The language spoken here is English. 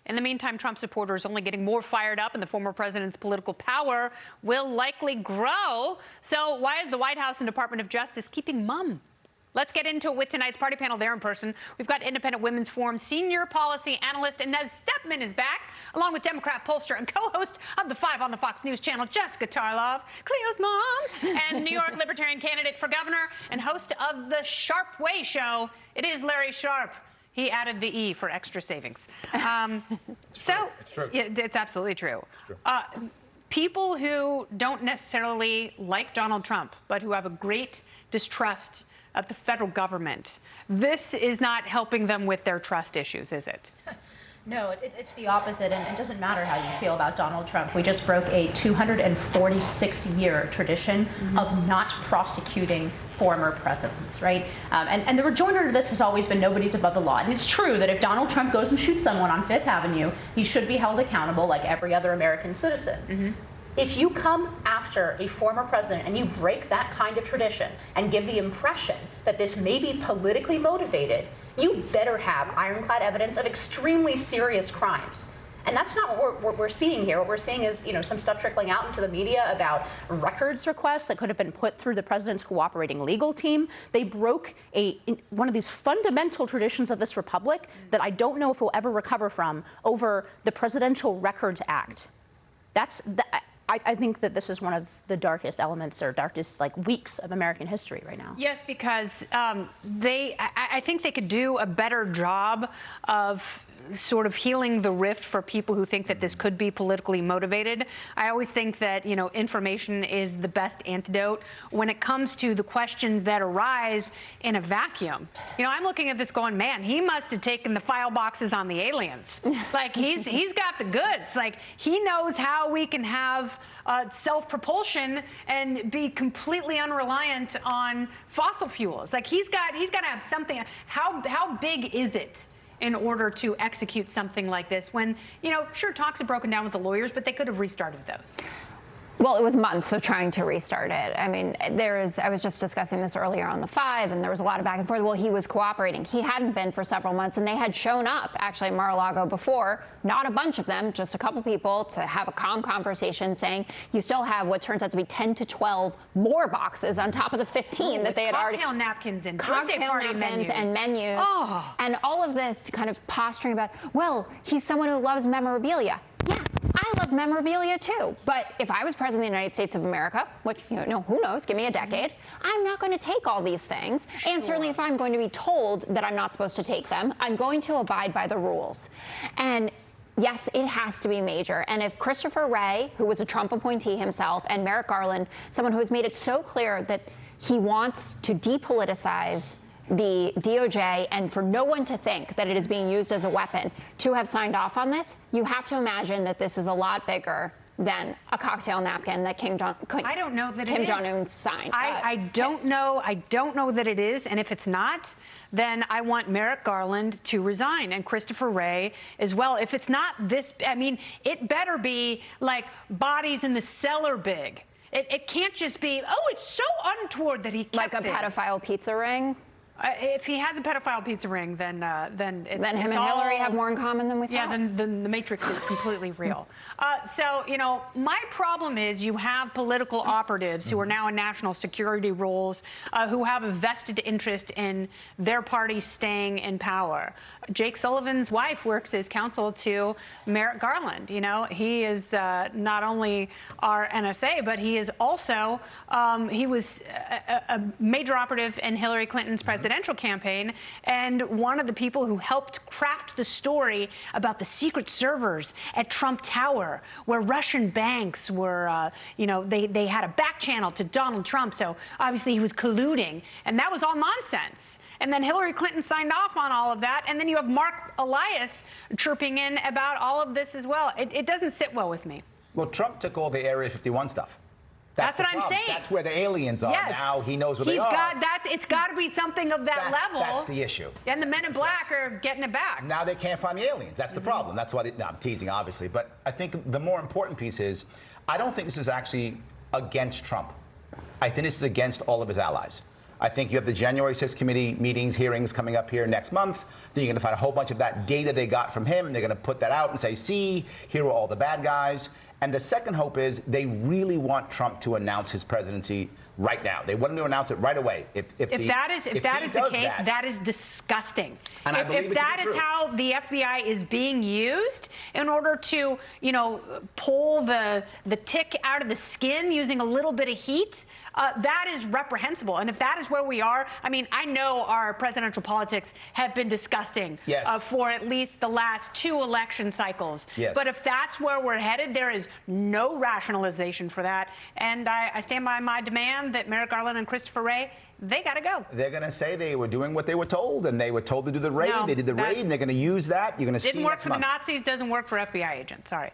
In the meantime, Trump supporters only getting more fired up, and the former president's political power will likely grow. So why is the White House and Department of Justice keeping mum? Let's get into it with tonight's party panel there in person. We've got Independent Women's Forum senior policy analyst Inez Stepman is back, along with Democrat pollster and co-host of The Five on the Fox News Channel, Jessica Tarlov, Cleo's mom, and New York Libertarian candidate for governor and host of The Sharpe Way Show. It is Larry Sharpe. He added the E for extra savings. It's true. Yeah, it's absolutely true. It's true. People who don't necessarily like Donald Trump, but who have a great distrust of the federal government, this is not helping them with their trust issues, is it? No, it's the opposite, and it doesn't matter how you feel about Donald Trump. We just broke a 246-year tradition of not prosecuting former presidents, right? And the rejoinder to this has always been nobody's above the law. And it's true that if Donald Trump goes and shoots someone on Fifth Avenue, he should be held accountable like every other American citizen. If you come after a former president and you break that kind of tradition and give the impression that this may be politically motivated, you better have ironclad evidence of extremely serious crimes. And that's not what we're seeing here. What we're seeing is, some stuff trickling out into the media about records requests that could have been put through the president's cooperating legal team. They broke one of these fundamental traditions of this republic that I don't know if we'll ever recover from over the Presidential Records Act. I think that this is one of the darkest elements or darkest weeks of American history right now. Yes, because I think they could do a better job of sort of healing the rift for people who think that this could be politically motivated. I always think that, information is the best antidote when it comes to the questions that arise in a vacuum. I'm looking at this going, man, he must have taken the file boxes on the aliens. He's got the goods. He knows how we can have self-propulsion and be completely unreliant on fossil fuels. He's got to have something. How big is it in order to execute something like this when, sure, talks have broken down with the lawyers, but they could have restarted those? Well, it was months of trying to restart it. I mean, I was just discussing this earlier on The Five, and there was a lot of back and forth. Well, he was cooperating. He hadn't been for several months, and they had shown up, actually, in Mar-a-Lago before, not a bunch of them, just a couple people, to have a calm conversation saying you still have what turns out to be 10 to 12 more boxes on top of the 15 that they had already. Cocktail napkins and cocktail napkins and menus. Oh. And all of this kind of posturing about, well, he's someone who loves memorabilia. Yeah. I love memorabilia too, but if I was president of the United States of America, which, who knows, give me a decade, I'm not going to take all these things. Sure. And certainly if I'm going to be told that I'm not supposed to take them, I'm going to abide by the rules. And yes, it has to be major. And if Christopher Wray, who was a Trump appointee himself, and Merrick Garland, someone who has made it so clear that he wants to depoliticize the DOJ and for no one to think that it is being used as a weapon, to have signed off on this, you have to imagine that this is a lot bigger than a cocktail napkin that Kim Jong-un signed. I don't know that it is, and if it's not, then I want Merrick Garland to resign and Christopher Wray as well. If it's not this, it better be bodies in the cellar big. It can't just be, it's so untoward that he kept a pedophile pizza ring. If he has a pedophile pizza ring, then him and Hillary have more in common than we thought. Yeah, then the Matrix is completely real. So, my problem is you have political operatives who are now in national security roles who have a vested interest in their party staying in power. Jake Sullivan's wife works as counsel to Merrick Garland. He is not only our NSA, but he is also, he was a major operative in Hillary Clinton's presidential campaign, and one of the people who helped craft the story about the secret servers at Trump Tower, where Russian banks were, they had a back channel to Donald Trump, so obviously he was colluding, and that was all nonsense. And then Hillary Clinton signed off on all of that, and then you have Mark Elias chirping in about all of this as well. It doesn't sit well with me. Well, Trump took all the Area 51 stuff. That's what I'm saying. That's where the aliens are now. He knows where they are. It's got to be something of that level. That's the issue. And the men in black are getting it back. Now they can't find the aliens. That's the problem. That's why I'm teasing, obviously. But I think the more important piece is, I don't think this is actually against Trump. I think this is against all of his allies. I think you have the January 6th committee meetings, hearings coming up here next month. Then you're going to find a whole bunch of that data they got from him, and they're going to put that out and say, see, here are all the bad guys. And the second hope is they really want Trump to announce his presidency right now. They want him to announce it right away. If that is the case, that is disgusting. And I believe if that is how the FBI is being used in order to, pull the tick out of the skin using a little bit of heat, that is reprehensible. And if that is where we are, I mean, I know our presidential politics have been disgusting for at least the last 2 election cycles. Yes. But if that's where we're headed, there is no rationalization for that. And I stand by my demand that Merrick Garland and Christopher Wray, they got to go. They're going to say they were doing what they were told, and they were told to do the raid. No, they did the raid, and they're going to use that. You're going to see didn't work next for month. the Nazis, doesn't work for FBI agents. Sorry.